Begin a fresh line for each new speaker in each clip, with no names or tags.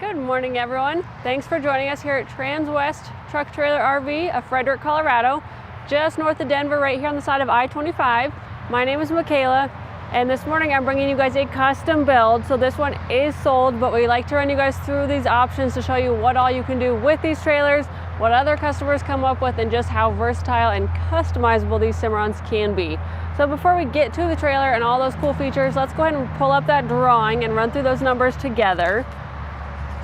Good morning, everyone. Thanks for joining us here at Transwest Truck Trailer RV of Frederick, Colorado, just north of Denver, right here on the side of I-25. My name is Michaela, and this morning I'm bringing you guys a custom build. So this one is sold, but we like to run you guys through these options to show you what all you can do with these trailers, what other customers come up with, and just how versatile and customizable these Cimarrons can be. So before we get to the trailer and all those cool features, let's go ahead and pull up that drawing and run through those numbers together.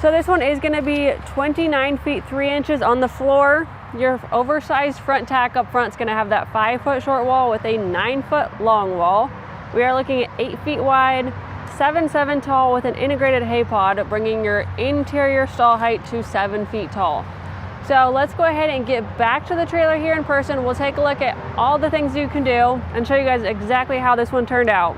So this one is going to be 29 feet 3 inches on the floor. Your oversized front tack up front is going to have that 5-foot short wall with a 9-foot long wall. We are looking at 8 feet wide, 7'7" tall with an integrated hay pod, bringing your interior stall height to 7 feet tall. So let's go ahead and get back to the trailer here in person. We'll take a look at all the things you can do and show you guys exactly how this one turned out.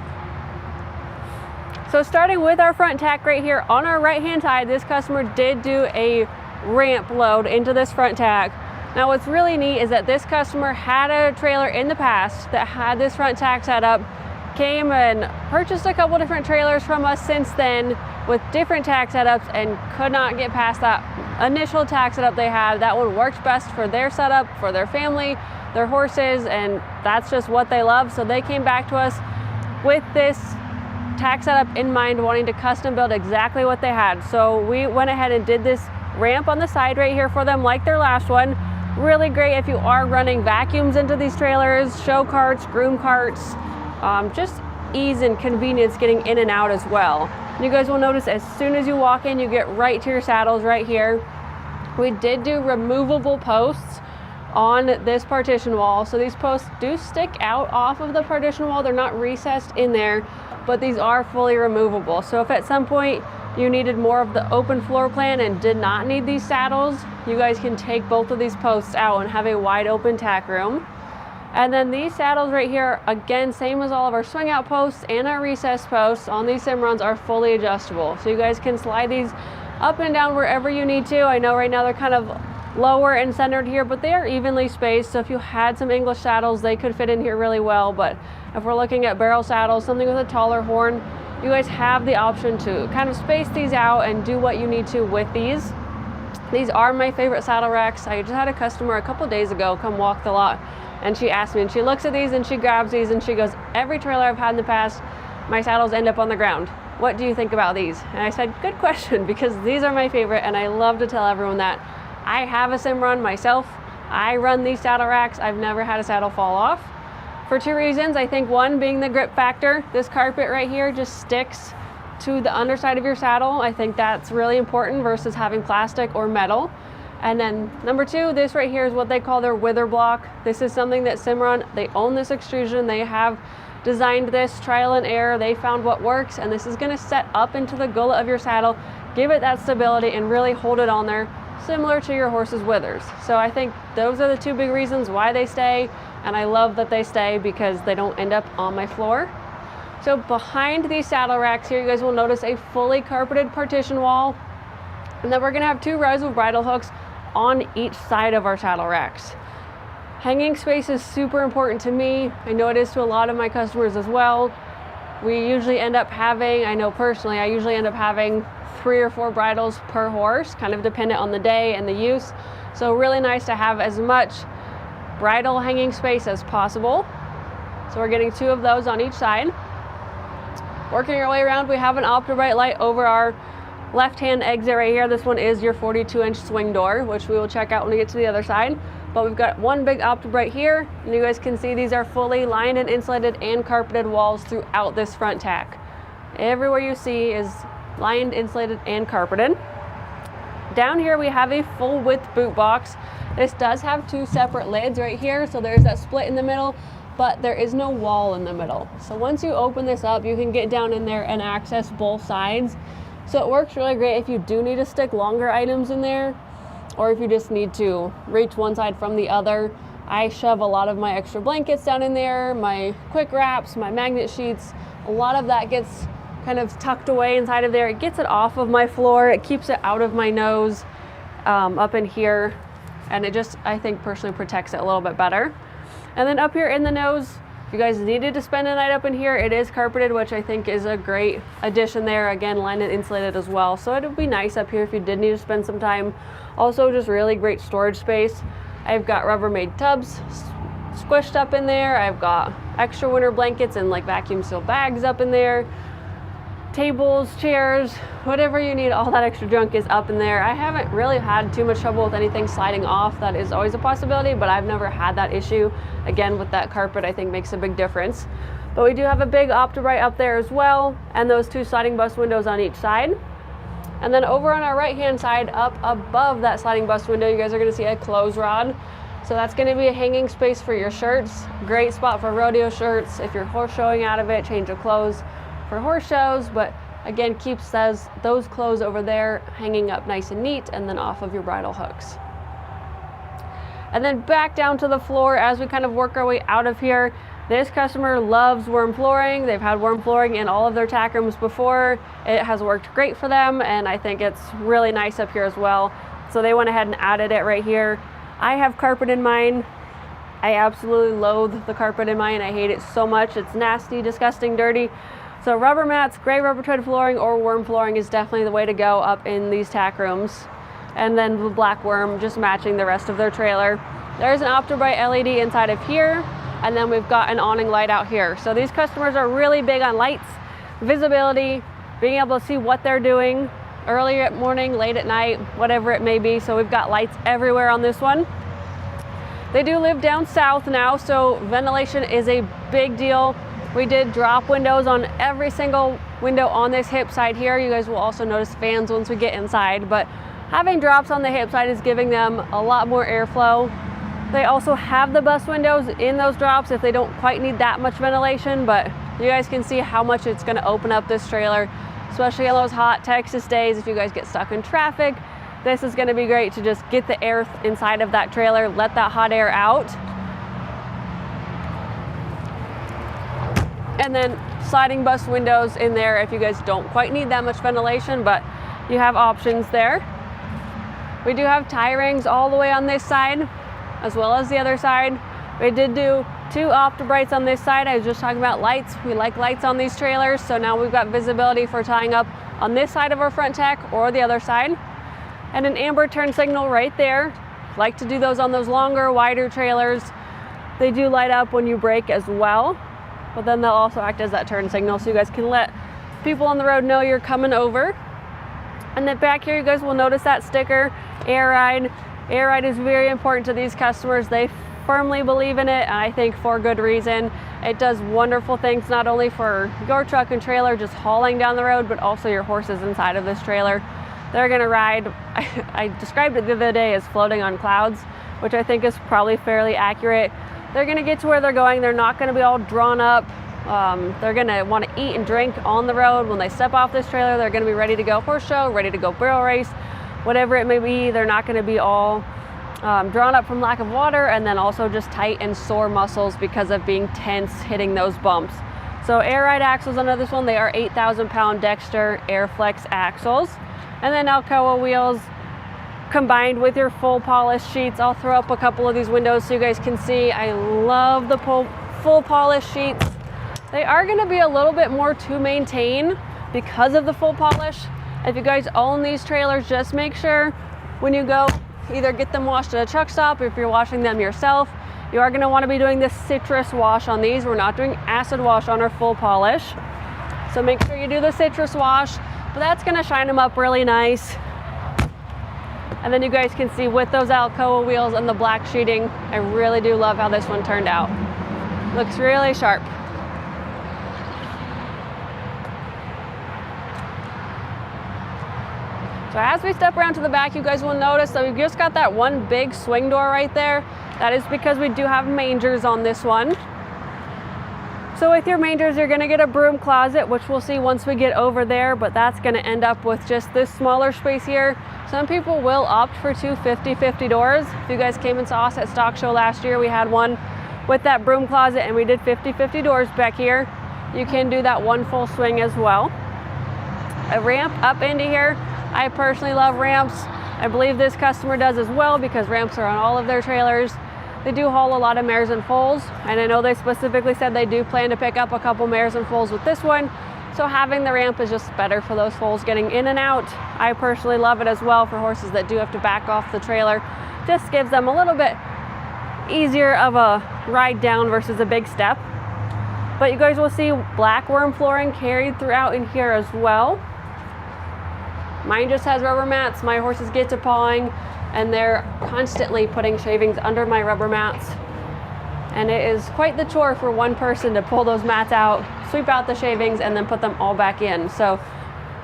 So starting with our front tack right here on our right hand side, this customer did do a ramp load into this front tack. Now what's really neat is that this customer had a trailer in the past that had this front tack set up, came and purchased a couple different trailers from us since then with different tack setups and could not get past that initial tack setup they had. That one worked best for their setup, for their family, their horses, and that's just what they love. So they came back to us with this tack setup in mind, wanting to custom build exactly what they had. So we went ahead and did this ramp on the side right here for them, like their last one. Really great if you are running vacuums into these trailers, show carts, groom carts, just ease and convenience getting in and out as well. You guys will notice as soon as you walk in, you get right to your saddles right here. We did do removable posts on this partition wall. So these posts do stick out off of the partition wall. They're not recessed in there, but these are fully removable. So if at some point you needed more of the open floor plan and did not need these saddles, you guys can take both of these posts out and have a wide open tack room. And then these saddles right here, again, same as all of our swing out posts and our recess posts on these Cimarrons, are fully adjustable. So you guys can slide these up and down wherever you need to. I know right now they're kind of lower and centered here, but they are evenly spaced. So if you had some English saddles, they could fit in here really well. But if we're looking at barrel saddles, something with a taller horn, you guys have the option to kind of space these out and do what you need to with these. These are my favorite saddle racks. I just had a customer a couple days ago come walk the lot, and she asked me, and she looks at these and she grabs these and she goes, every trailer I've had in the past, my saddles end up on the ground. What do you think about these? And I said, good question, because these are my favorite, and I love to tell everyone that. I have a Cimarron myself. I run these saddle racks. I've never had a saddle fall off for two reasons. I think one being the grip factor. This carpet right here just sticks to the underside of your saddle. I think that's really important versus having plastic or metal. And then number two, this right here is what they call their wither block. This is something that Cimarron, they own this extrusion. They have designed this trial and error. They found what works, and this is gonna set up into the gullet of your saddle, give it that stability and really hold it on there, similar to your horse's withers. So I think those are the two big reasons why they stay, and I love that they stay because they don't end up on my floor. So behind these saddle racks here, you guys will notice a fully carpeted partition wall, and then we're gonna have 2 rows of bridle hooks on each side of our saddle racks. Hanging space is super important to me. I know it is to a lot of my customers as well. We usually end up having, I know personally, I usually end up having 3 or 4 bridles per horse, kind of dependent on the day and the use. So really nice to have as much bridle hanging space as possible. So we're getting 2 of those on each side. Working our way around, we have an OptiBrite light over our left-hand exit right here. This one is your 42-inch swing door, which we will check out when we get to the other side. But we've got one big OptiBrite here, and you guys can see these are fully lined and insulated and carpeted walls throughout this front tack. Everywhere you see is lined, insulated, and carpeted. Down here we have a full width boot box. This does have 2 separate lids right here, so there's that split in the middle, but there is no wall in the middle. So once you open this up, you can get down in there and access both sides. So it works really great if you do need to stick longer items in there, or if you just need to reach one side from the other. I shove a lot of my extra blankets down in there, my quick wraps, my magnet sheets. A lot of that gets kind of tucked away inside of there. It gets it off of my floor. It keeps it out of my nose up in here. And it just, I think, personally protects it a little bit better. And then up here in the nose, If you guys needed to spend a night up in here, it is carpeted, which I think is a great addition there. Again, linen insulated as well. So it would be nice up here if you did need to spend some time. Also, just really great storage space. I've got Rubbermaid tubs squished up in there. I've got extra winter blankets and like vacuum seal bags up in there. Tables, chairs, whatever you need, all that extra junk is up in there. I haven't really had too much trouble with anything sliding off. That is always a possibility, but I've never had that issue. Again, with that carpet, I think makes a big difference. But we do have a big Optibrite up there as well, and those 2 sliding bus windows on each side. And then over on our right hand side, up above that sliding bus window, you guys are gonna see a clothes rod. So that's gonna be a hanging space for your shirts. Great spot for rodeo shirts. If you're horse showing out of it, change of clothes for horse shows, but again, keeps those clothes over there hanging up nice and neat and then off of your bridle hooks. And then back down to the floor as we kind of work our way out of here. This customer loves Werm flooring. They've had Werm flooring in all of their tack rooms before. It has worked great for them, and I think it's really nice up here as well. So they went ahead and added it right here. I have carpet in mine. I absolutely loathe the carpet in mine. I hate it so much. It's nasty, disgusting, dirty. So rubber mats, gray rubber tread flooring, or Werm flooring is definitely the way to go up in these tack rooms. And then the black Werm just matching the rest of their trailer. There's an Optibrite LED inside of here, and then we've got an awning light out here. So these customers are really big on lights, visibility, being able to see what they're doing early at morning, late at night, whatever it may be. So we've got lights everywhere on this one. They do live down south now, so ventilation is a big deal. We did drop windows on every single window on this hip side here. You guys will also notice fans once we get inside, but having drops on the hip side is giving them a lot more airflow. They also have the bus windows in those drops if they don't quite need that much ventilation, but you guys can see how much it's gonna open up this trailer, especially on those hot Texas days. If you guys get stuck in traffic, this is gonna be great to just get the air inside of that trailer, let that hot air out. And then sliding bus windows in there if you guys don't quite need that much ventilation, but you have options there. We do have tie rings all the way on this side as well as the other side. We did do 2 Optibrites on this side. I was just talking about lights. We like lights on these trailers, so now we've got visibility for tying up on this side of our front tack or the other side. And an amber turn signal right there. Like to do those on those longer, wider trailers. They do light up when you brake as well, but then they'll also act as that turn signal so you guys can let people on the road know you're coming over. And then back here you guys will notice that sticker, Air Ride. Air Ride is very important to these customers. They firmly believe in it, and I think for good reason. It does wonderful things not only for your truck and trailer just hauling down the road, but also your horses inside of this trailer. They're gonna ride, I described it the other day as floating on clouds, which I think is probably fairly accurate. They're gonna get to where they're going. They're not gonna be all drawn up. They're gonna wanna eat and drink on the road. When they step off this trailer, they're gonna be ready to go horse show, ready to go barrel race, whatever it may be. They're not gonna be all drawn up from lack of water, and then also just tight and sore muscles because of being tense hitting those bumps. So Air Ride axles under this one, they are 8,000 pound Dexter Airflex axles. And then Alcoa wheels combined with your full polish sheets. I'll throw up a couple of these windows so you guys can see. I love the full polish sheets. They are gonna be a little bit more to maintain because of the full polish. If you guys own these trailers, just make sure when you go either get them washed at a truck stop, or if you're washing them yourself, you are gonna wanna be doing this citrus wash on these. We're not doing acid wash on our full polish. So make sure you do the citrus wash, but that's gonna shine them up really nice. And then you guys can see with those Alcoa wheels and the black sheeting, I really do love how this one turned out. Looks really sharp. So as we step around to the back, you guys will notice that we've just got that one big swing door right there. That is because we do have mangers on this one. So with your mangers, you're gonna get a broom closet, which we'll see once we get over there, but that's gonna end up with just this smaller space here. Some people will opt for 2 50-50 doors. If you guys came and saw us at Stock Show last year, we had one with that broom closet and we did 50-50 doors back here. You can do that one full swing as well. A ramp up into here. I personally love ramps. I believe this customer does as well because ramps are on all of their trailers. They do haul a lot of mares and foals, and I know they specifically said they do plan to pick up a couple mares and foals with this one. So having the ramp is just better for those foals getting in and out. I personally love it as well for horses that do have to back off the trailer. Just gives them a little bit easier of a ride down versus a big step. But you guys will see black worm flooring carried throughout in here as well. Mine just has rubber mats. My horses get to pawing and they're constantly putting shavings under my rubber mats. And it is quite the chore for one person to pull those mats out, sweep out the shavings, and then put them all back in. So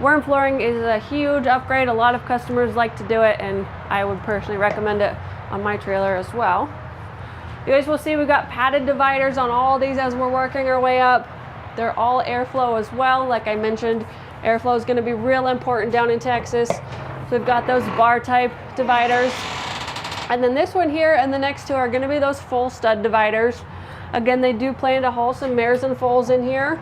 worm flooring is a huge upgrade. A lot of customers like to do it, and I would personally recommend it on my trailer as well. You guys will see we've got padded dividers on all these as we're working our way up. They're all airflow as well. Like I mentioned, airflow is going to be real important down in Texas. So we've got those bar type dividers. And then this one here and the next two are going to be those full stud dividers. Again, they do plan to haul some mares and foals in here.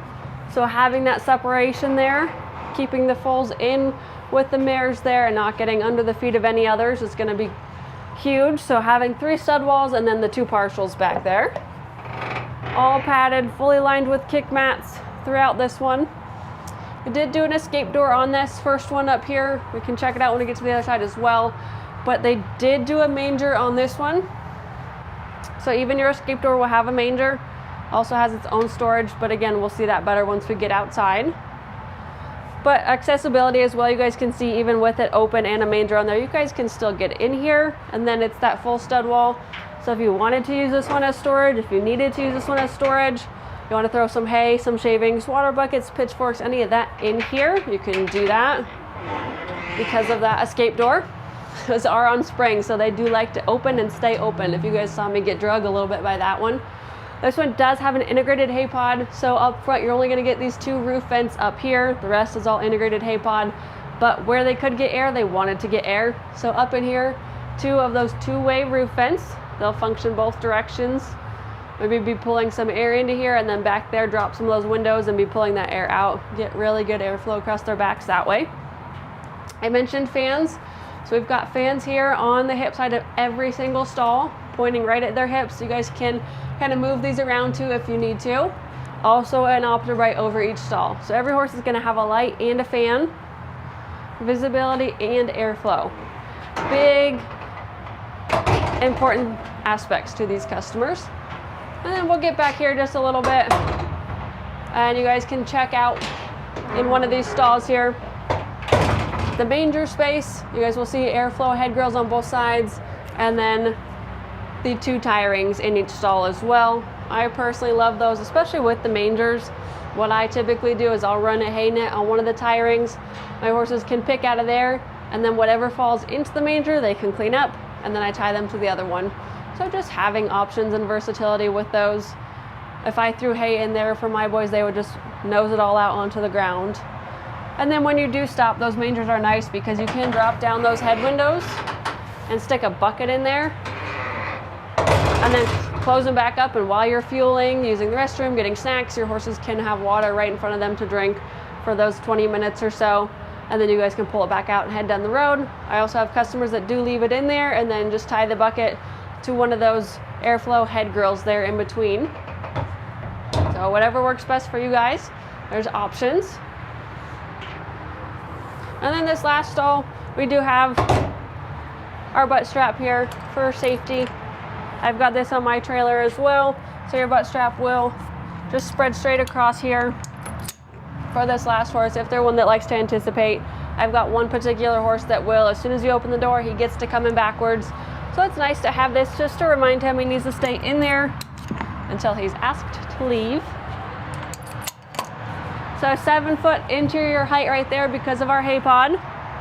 So having that separation there, keeping the foals in with the mares there and not getting under the feet of any others is going to be huge. So having 3 stud walls and then the 2 partials back there. All padded, fully lined with kick mats throughout this one. We did do an escape door on this first one up here. We can check it out when we get to the other side as well. But they did do a manger on this one. So even your escape door will have a manger. Also has its own storage, but again, we'll see that better once we get outside. But accessibility as well, you guys can see even with it open and a manger on there, you guys can still get in here. And then it's that full stud wall. So if you wanted to use this one as storage, if you needed to use this one as storage, you want to throw some hay, some shavings, water buckets, pitchforks, any of that in here, you can do that because of that escape door. Those are on springs, so they do like to open and stay open. If you guys saw me get drugged a little bit by that one. This one does have an integrated hay pod, so up front you're only going to get these 2 roof vents up here. The rest is all integrated hay pod, but where they could get air, they wanted to get air. So up in here, 2 of those 2-way roof vents. They'll function both directions. Maybe be pulling some air into here and then back there drop some of those windows and be pulling that air out. Get really good airflow across their backs that way. I mentioned fans. So we've got fans here on the hip side of every single stall, pointing right at their hips. You guys can kind of move these around too if you need to. Also an optic right over each stall. So every horse is going to have a light and a fan, visibility and airflow. Big, important aspects to these customers. And then we'll get back here just a little bit. And you guys can check out in one of these stalls here the manger space. You guys will see airflow head grills on both sides, and then the 2 tie rings in each stall as well. I personally love those, especially with the mangers. What I typically do is I'll run a hay net on one of the tie rings. My horses can pick out of there, and then whatever falls into the manger they can clean up, and then I tie them to the other one. So just having options and versatility with those. If I threw hay in there for my boys, they would just nose it all out onto the ground. And then when you do stop, those mangers are nice because you can drop down those head windows and stick a bucket in there and then close them back up. And while you're fueling, using the restroom, getting snacks, your horses can have water right in front of them to drink for those 20 minutes or so. And then you guys can pull it back out and head down the road. I also have customers that do leave it in there and then just tie the bucket to one of those airflow head grills there in between. So whatever works best for you guys, there's options. And then this last stall, we do have our butt strap here for safety. I've got this on my trailer as well. So your butt strap will just spread straight across here for this last horse. If they're one that likes to anticipate, I've got one particular horse that will, as soon as you open the door, he gets to come in backwards. So it's nice to have this just to remind him he needs to stay in there until he's asked to leave. So 7-foot interior height right there because of our hay pod.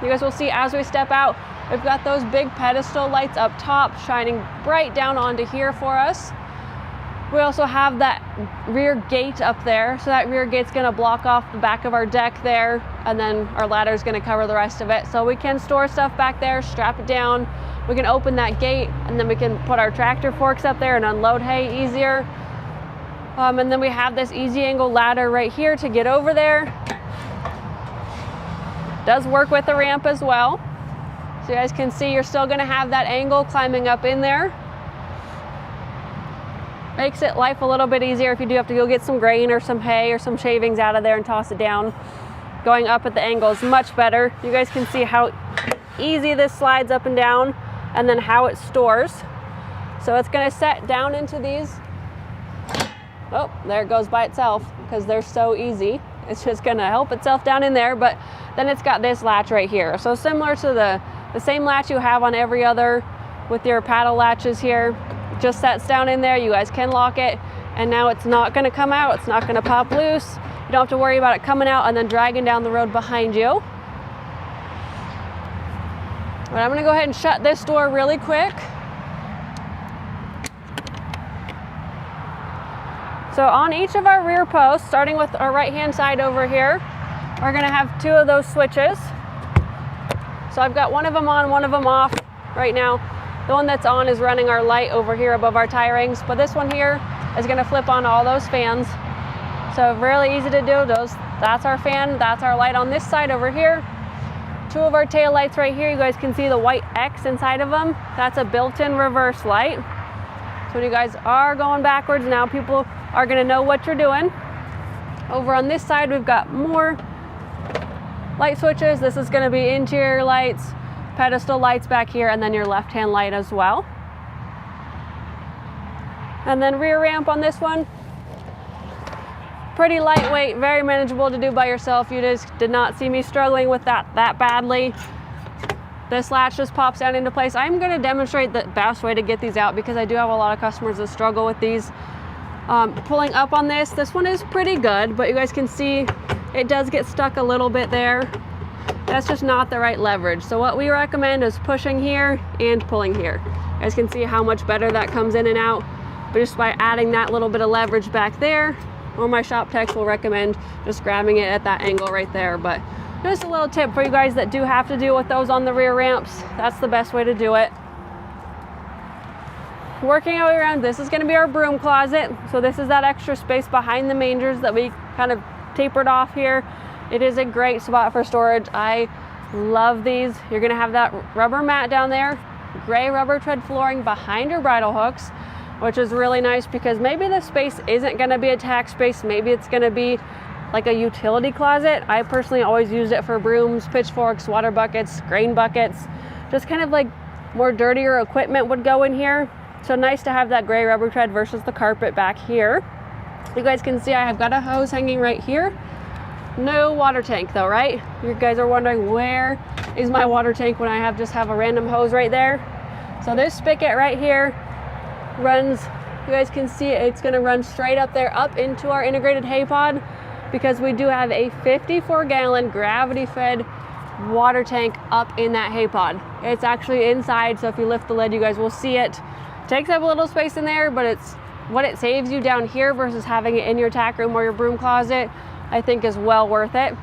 You guys will see as we step out, we've got those big pedestal lights up top shining bright down onto here for us. We also have that rear gate up there. So that rear gate's gonna block off the back of our deck there, and then our ladder is gonna cover the rest of it. So we can store stuff back there, strap it down. We can open that gate, and then we can put our tractor forks up there and unload hay easier. And then we have this easy angle ladder right here to get over there. Does work with the ramp as well. So you guys can see you're still gonna have that angle climbing up in there. Makes it life a little bit easier if you do have to go get some grain or some hay or some shavings out of there and toss it down. Going up at the angle is much better. You guys can see how easy this slides up and down, and then how it stores. So it's going to set down into these. Oh, there it goes by itself because they're so easy. It's just going to help itself down in there, but then it's got this latch right here. So similar to the same latch you have on every other with your paddle latches here. Just sets down in there. You guys can lock it, and now it's not going to come out. It's not going to pop loose. You don't have to worry about it coming out and then dragging down the road behind you. But I'm going to go ahead and shut this door really quick. So on each of our rear posts, starting with our right hand side over here, we're going to have 2 of those switches. So I've got one of them on, one of them off right now. The one that's on is running our light over here above our tie rings, but this one here is going to flip on all those fans. So really easy to do. That's our fan, that's our light on this side over here. 2 of our tail lights right here. You guys can see the white X inside of them. That's a built-in reverse light. So when you guys are going backwards, now people are going to know what you're doing. Over on this side, we've got more light switches. This is going to be interior lights, pedestal lights back here, and then your left-hand light as well. And then rear ramp on this one. Pretty lightweight, very manageable to do by yourself. You just did not see me struggling with that badly. This latch just pops down into place. I'm going to demonstrate the best way to get these out because I do have a lot of customers that struggle with these. Pulling up on this one is pretty good, but you guys can see it does get stuck a little bit there. That's just not the right leverage. So what we recommend is pushing here and pulling here. You guys can see how much better that comes in and out, but just by adding that little bit of leverage back there, or my shop techs will recommend just grabbing it at that angle right there. But just a little tip for you guys that do have to deal with those on the rear ramps. That's the best way to do it. Working our way around, this is going to be our broom closet. So this is that extra space behind the mangers that we kind of tapered off here. It is a great spot for storage. I love these. You're going to have that rubber mat down there, gray rubber tread flooring behind your bridle hooks, which is really nice because maybe the space isn't going to be a tack space. Maybe it's going to be like a utility closet. I personally always used it for brooms, pitchforks, water buckets, grain buckets. Just kind of like more dirtier equipment would go in here. So nice to have that gray rubber tread versus the carpet back here. You guys can see I have got a hose hanging right here. No water tank though, right? You guys are wondering where is my water tank when I just have a random hose right there. So this spigot right here runs, you guys can see it's going to run straight up there, up into our integrated hay pod, because we do have a 54-gallon gravity-fed water tank up in that hay pod. It's actually inside, so if you lift the lid, you guys will see it. Takes up a little space in there, but it's what it saves you down here versus having it in your tack room or your broom closet, I think is well worth it.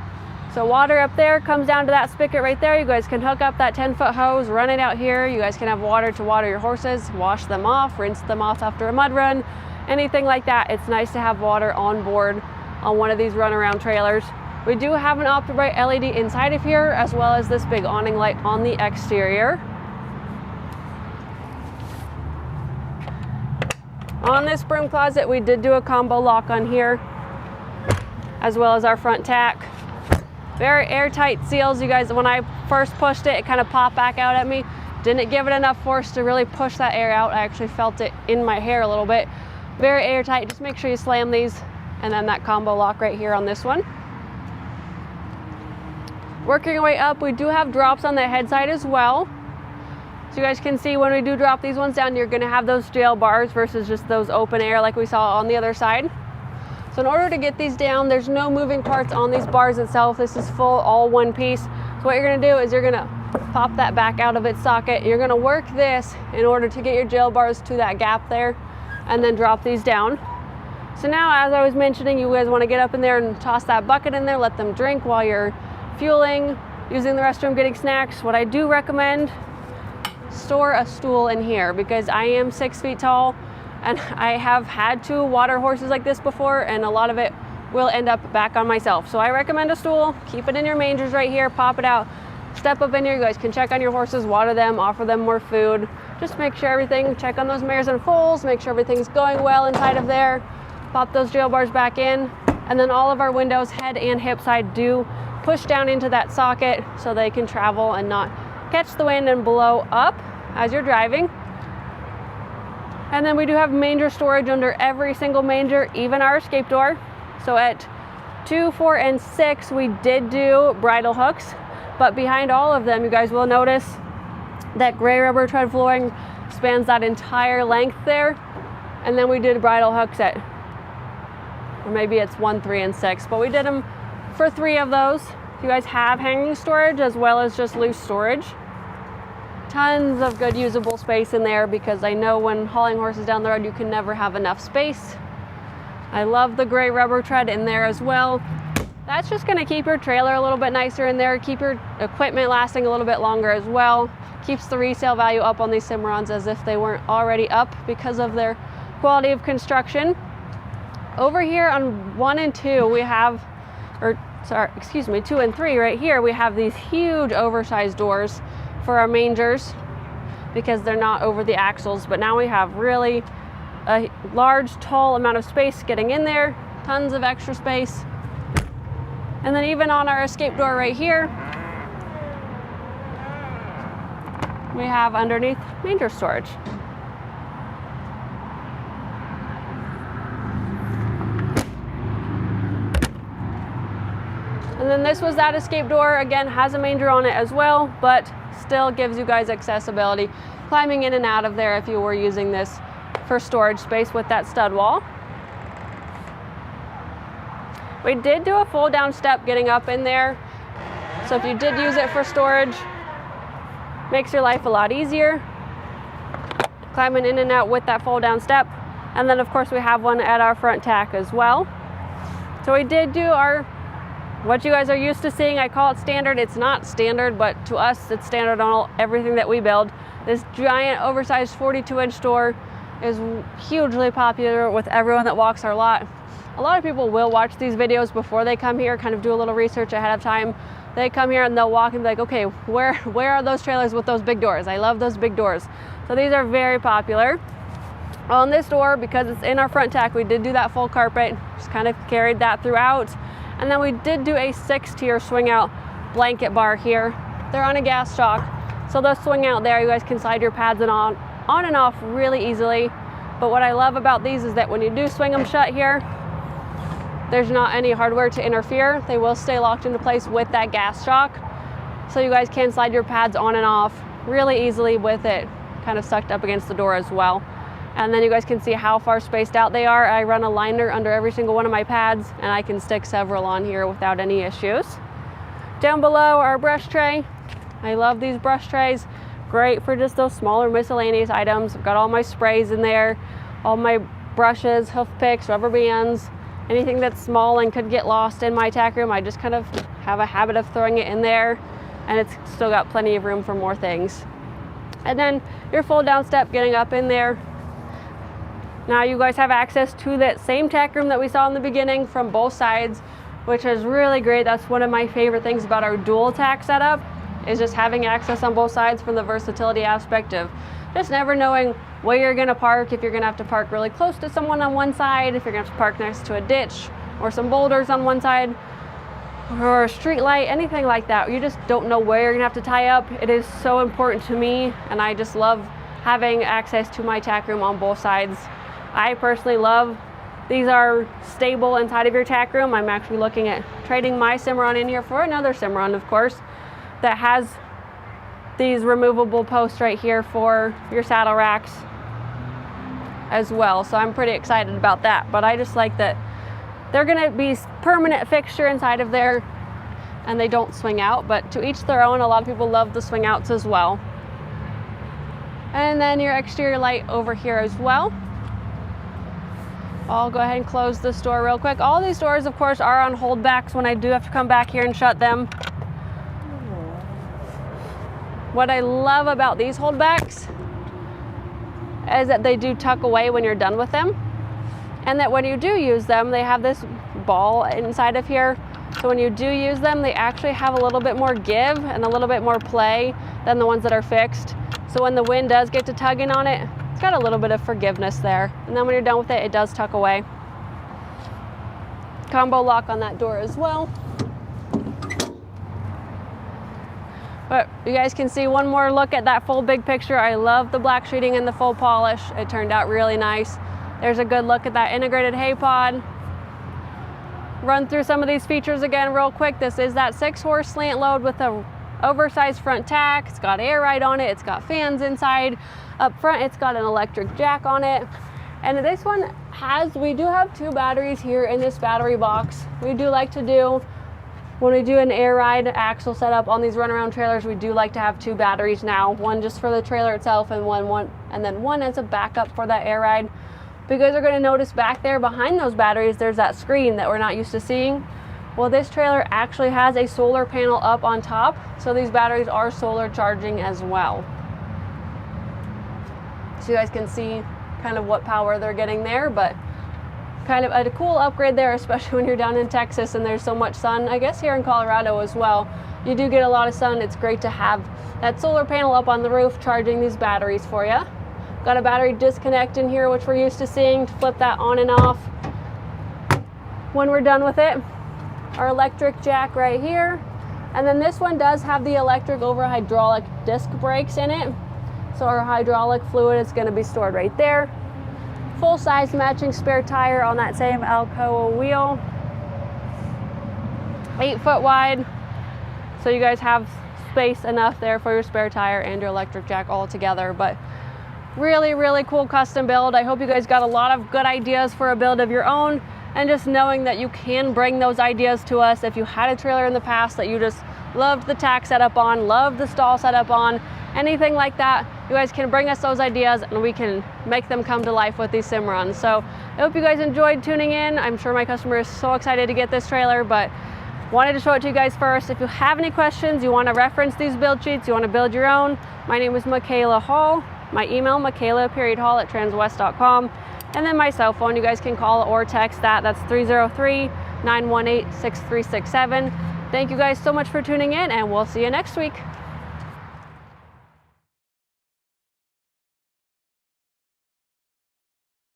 So water up there comes down to that spigot right there. You guys can hook up that 10-foot hose, run it out here. You guys can have water to water your horses, wash them off, rinse them off after a mud run, anything like that. It's nice to have water on board on one of these runaround trailers. We do have an OptiBrite LED inside of here, as well as this big awning light on the exterior. On this broom closet, we did do a combo lock on here, as well as our front tack. Very airtight seals. You guys, when I first pushed it, it kind of popped back out at me. Didn't give it enough force to really push that air out. I actually felt it in my hair a little bit. Very airtight. Just make sure you slam these. And then that combo lock right here on this one. Working our way up, we do have drops on the head side as well. So you guys can see when we do drop these ones down, you're gonna have those jail bars versus just those open air like we saw on the other side. So in order to get these down, there's no moving parts on these bars itself. This is full, all one piece. So what you're gonna do is you're gonna pop that back out of its socket. You're gonna work this in order to get your jail bars to that gap there, and then drop these down. So now, as I was mentioning, you guys wanna get up in there and toss that bucket in there, let them drink while you're fueling, using the restroom, getting snacks. What I do recommend, store a stool in here, because I am 6 feet tall and I have had to water horses like this before, and a lot of it will end up back on myself. So I recommend a stool. Keep it in your mangers right here, pop it out, step up in here. You guys can check on your horses, water them, offer them more food. Just make sure everything, check on those mirrors and foals, make sure everything's going well inside of there. Pop those jail bars back in. And then all of our windows, head and hip side, do push down into that socket so they can travel and not catch the wind and blow up as you're driving. And then we do have manger storage under every single manger, even our escape door. So at 2, 4, and 6, we did do bridle hooks, but behind all of them, you guys will notice that gray rubber tread flooring spans that entire length there. And then we did bridle hooks at, or maybe it's 1, 3, and 6, but we did them for 3 of those. You guys have hanging storage as well as just loose storage. Tons of good usable space in there, because I know when hauling horses down the road, you can never have enough space. I love the gray rubber tread in there as well. That's just gonna keep your trailer a little bit nicer in there, keep your equipment lasting a little bit longer as well. Keeps the resale value up on these Cimarrons as if they weren't already up because of their quality of construction. Over here on 1 and 2, we have, or sorry, excuse me, 2 and 3 right here, we have these huge oversized doors for our mangers because they're not over the axles, but now we have really a large, tall amount of space getting in there, tons of extra space. And then even on our escape door right here, we have underneath manger storage. And then this was that escape door, again, has a manger on it as well, but still gives you guys accessibility, climbing in and out of there if you were using this for storage space with that stud wall. We did do a fold down step getting up in there, so if you did use it for storage, makes your life a lot easier, climbing in and out with that fold down step. And then of course we have one at our front tack as well. So we did do our, what you guys are used to seeing, I call it standard. It's not standard, but to us it's standard on everything that we build. This giant oversized 42-inch door is hugely popular with everyone that walks our lot. A lot of people will watch these videos before they come here, kind of do a little research ahead of time. They come here and they'll walk and be like, okay, where are those trailers with those big doors? I love those big doors. So these are very popular. On this door, because it's in our front tack, we did do that full carpet, just kind of carried that throughout. And then we did do a 6-tier swing out blanket bar here. They're on a gas shock, so they'll swing out there. You guys can slide your pads on and off really easily. But what I love about these is that when you do swing them shut here, there's not any hardware to interfere. They will stay locked into place with that gas shock. So you guys can slide your pads on and off really easily with it kind of sucked up against the door as well. And then you guys can see how far spaced out they are. I run a liner under every single one of my pads, and I can stick several on here without any issues. Down below, our brush tray. I love these brush trays. Great for just those smaller miscellaneous items. I've got all my sprays in there, all my brushes, hoof picks, rubber bands, anything that's small and could get lost in my tack room. I just kind of have a habit of throwing it in there, and it's still got plenty of room for more things. And then your fold down step getting up in there. Now you guys have access to that same tack room that we saw in the beginning from both sides, which is really great. That's one of my favorite things about our dual tack setup, is just having access on both sides from the versatility aspect of just never knowing where you're gonna park, if you're gonna have to park really close to someone on one side, if you're gonna have to park next to a ditch or some boulders on one side, or a street light, anything like that. You just don't know where you're gonna have to tie up. It is so important to me, and I just love having access to my tack room on both sides. I personally love, these are stable inside of your tack room. I'm actually looking at trading my Cimarron in here for another Cimarron, of course, that has these removable posts right here for your saddle racks as well. So I'm pretty excited about that. But I just like that they're gonna be permanent fixture inside of there and they don't swing out, but to each their own. A lot of people love the swing outs as well. And then your exterior light over here as well. I'll go ahead and close this door real quick. All these doors, of course, are on holdbacks when I do have to come back here and shut them. What I love about these holdbacks is that they do tuck away when you're done with them, and that when you do use them, they have this ball inside of here. So when you do use them, they actually have a little bit more give and a little bit more play than the ones that are fixed. So when the wind does get to tugging on it, it's got a little bit of forgiveness there. And then when you're done with it, it does tuck away. Combo lock on that door as well. But you guys can see one more look at that full big picture. I love the black sheeting and the full polish. It turned out really nice. There's a good look at that integrated hay pod. Run through some of these features again real quick. This is that 6-horse slant load with a oversized front tack. It's got air ride on it. It's got fans inside. Up front, it's got an electric jack on it. And this one we do have 2 batteries here in this battery box. We do like to do, when we do an air ride axle setup on these runaround trailers, we do like to have 2 batteries now. One just for the trailer itself and one as a backup for that air ride. But you guys are going to notice back there behind those batteries, there's that screen that we're not used to seeing. Well, this trailer actually has a solar panel up on top, so these batteries are solar charging as well. So you guys can see kind of what power they're getting there, but kind of a cool upgrade there, especially when you're down in Texas and there's so much sun. I guess here in Colorado as well, you do get a lot of sun. It's great to have that solar panel up on the roof charging these batteries for you. Got a battery disconnect in here, which we're used to seeing, to flip that on and off when we're done with it. Our electric jack right here. And then this one does have the electric over hydraulic disc brakes in it. So our hydraulic fluid is going to be stored right there. Full size matching spare tire on that same Alcoa wheel. 8 foot wide. So you guys have space enough there for your spare tire and your electric jack all together. But really, really cool custom build. I hope you guys got a lot of good ideas for a build of your own. And just knowing that you can bring those ideas to us. If you had a trailer in the past that you just loved the tack setup on, loved the stall setup on, anything like that, you guys can bring us those ideas and we can make them come to life with these Cimarrons. So I hope you guys enjoyed tuning in. I'm sure my customer is so excited to get this trailer, but wanted to show it to you guys first. If you have any questions, you want to reference these build sheets, you want to build your own, my name is Michaela Hall. My email, michaela.hall@transwest.com. And then my cell phone, you guys can call or text that. That's 303-918-6367. Thank you guys so much for tuning in, and we'll see you next week.